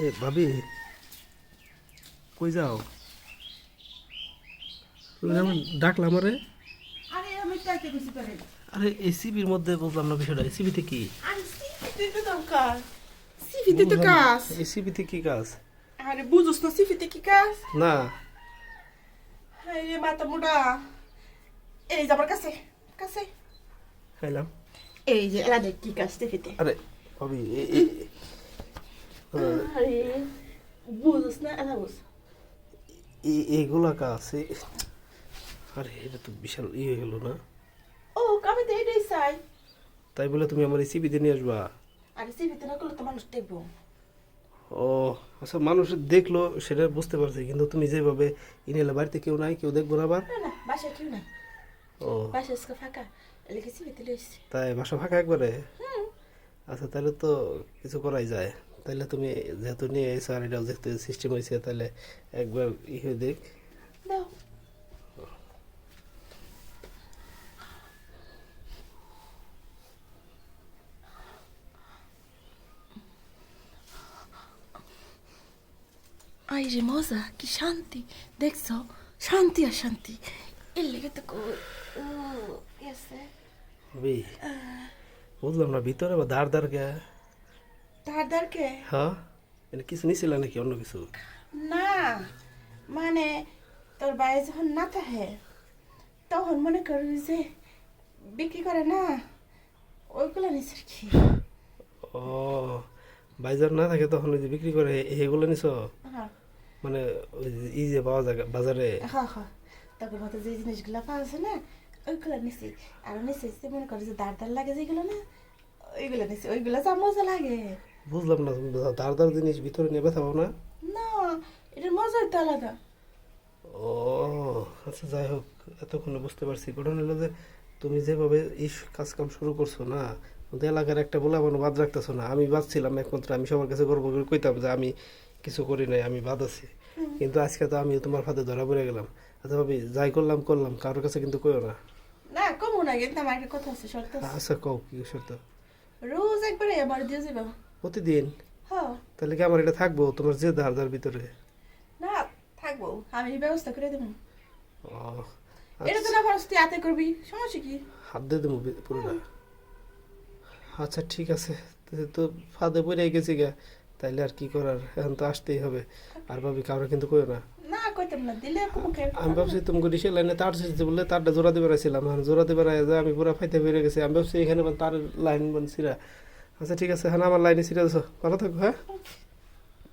এ ভাবি, কই যাও? তুমি যেমন ডাকলাম আরে। আরে আমি চাইতে গেছি তোরে। আরে এসিবির মধ্যে বুঝলাম না বিষয়টা, এসিবিতে কি? আরে সিফিতে তো দরকার। সিফিতে তো কাজ। এসিবিতে কি কাজ? আরে বুঝোস না সিফিতে কি কাজ? না। আরে মাথা মোটা। এই যে আমার কাছে কাছে। খাইলাম। এই যে এলা দেখ কি কাজ সিফিতে। আরে ভাবি, আরে বুঝোস না এলা বুঝ। এইগুলা কাজ আরে এটা তো বিশাল হয়ে গেল না? ও আমি তো এটাই চাই। তাই বলে তুমি আমার এসিবিতে নিয়ে আসবা? আরে সিফিতে না করলে তো মানুষ দেখবো। ও আচ্ছা, মানুষ দেখলো সেটা বুঝতে পারছি, কিন্তু তুমি যেভাবে ইনেলে বাড়িতে কেউ নাই, কেউ দেখবো না আবার। না না বাসায় কেউ নাই। ও বাসায় আজকে ফাঁকা। এলাকা সিফিতে লইছি। তাই বাসা ফাঁকা একবারে? আচ্ছা, তাহলে তো কিছু করাই যায়। তাহলে তুমি যেহেতু নিয়ে এসো আর এটাও যেহেতু সিস্টেম হয়েছে, তাহলে একবার হয়ে দেখ। দাও। আই রে মজা কি শান্তি দেখছো শান্তি আর শান্তি এর লেগে তো গেছে ভাবি, বুঝলাম না ভিতরে বা ধার ধার কে? তার দরকে হ্যাঁ, এটা কিছু নিছিল নাকি অন্য কিছু? না মানে তোর বাইরে যখন না থাকে তখন মনে করবি যে বিক্রি করে না ওইগুলো নিচের কি ও, বাজার না থাকে তখন ওই যে বিক্রি করে এগুলো নিছ? হ্যাঁ মানে ওই যে ই যে পাওয়া যায় বাজারে? হ্যাঁ হ্যাঁ তখন মতো যে জিনিসগুলো পাওয়া যায় না ওইগুলো নিছি আর নিচে মনে করে যে দাঁড় দাঁড় লাগে যেগুলো না ওইগুলো নিছি ওইগুলো যা মজা লাগে বুঝলাম না, তুমি ধার ধার জিনিস ভিতরে নিয়ে ব্যথা পাও না? না এটার মজাই তো আলাদা ও আচ্ছা, যাই হোক, এতক্ষণে বুঝতে পারছি। ঘটনা হলো যে তুমি যেভাবে এই কাজ কাম শুরু করছো না, ওদের এলাকার একটা বলে আমার বাদ রাখতেছো না। আমি বাদছিলাম একমাত্র, আমি সবার কাছে গর্ব করে কইতাম যে আমি কিছু করি নাই, আমি বাদ আছি। কিন্তু আজকে তো আমি তোমার ফাঁদে ধরা পড়ে গেলাম। আচ্ছা ভাবি, যাই করলাম করলাম, কারোর কাছে কিন্তু কইও না। না কমু না কিন্তু আমার একটা কথা আছে শর্ত আছে আচ্ছা কও, কি শর্ত? রোজ একবারে আমার দিয়ে যাবো প্রতিদিন? হ্যাঁ তাহলে কি আমার এটা থাকবো তোমার যে ধার ধার ভিতরে? না থাকবো আমি ব্যবস্থা করে দেবো ও এটা তো আচ্ছা, না পারস তুই হাতে করবি সমস্যা কি হাত দিয়ে দেবো পুরোটা? আচ্ছা ঠিক আছে, তো ফাঁদে পড়ে গেছি গা, তাইলে আর কি করার, এখন তো আসতেই হবে। আর ভাবি, কারো কিন্তু কইও না। না কইতাম না দিলে মুখে আমি ভাবছি তুমি ডিসের লাইনে তার ছিঁড়তে বললে তারটা জোড়া দিবার আইছিলাম, এখন জোড়া দিবার আয় যে আমি পুরো ফাইতে বেড়ে গেছি। আমি ভাবছি এখানে তার লাইন ছিঁড়া। আচ্ছা ঠিক আছে, হ্যাঁ আমার লাইনে ছিঁড়ে দিছো, ভালো থাকো, হ্যাঁ।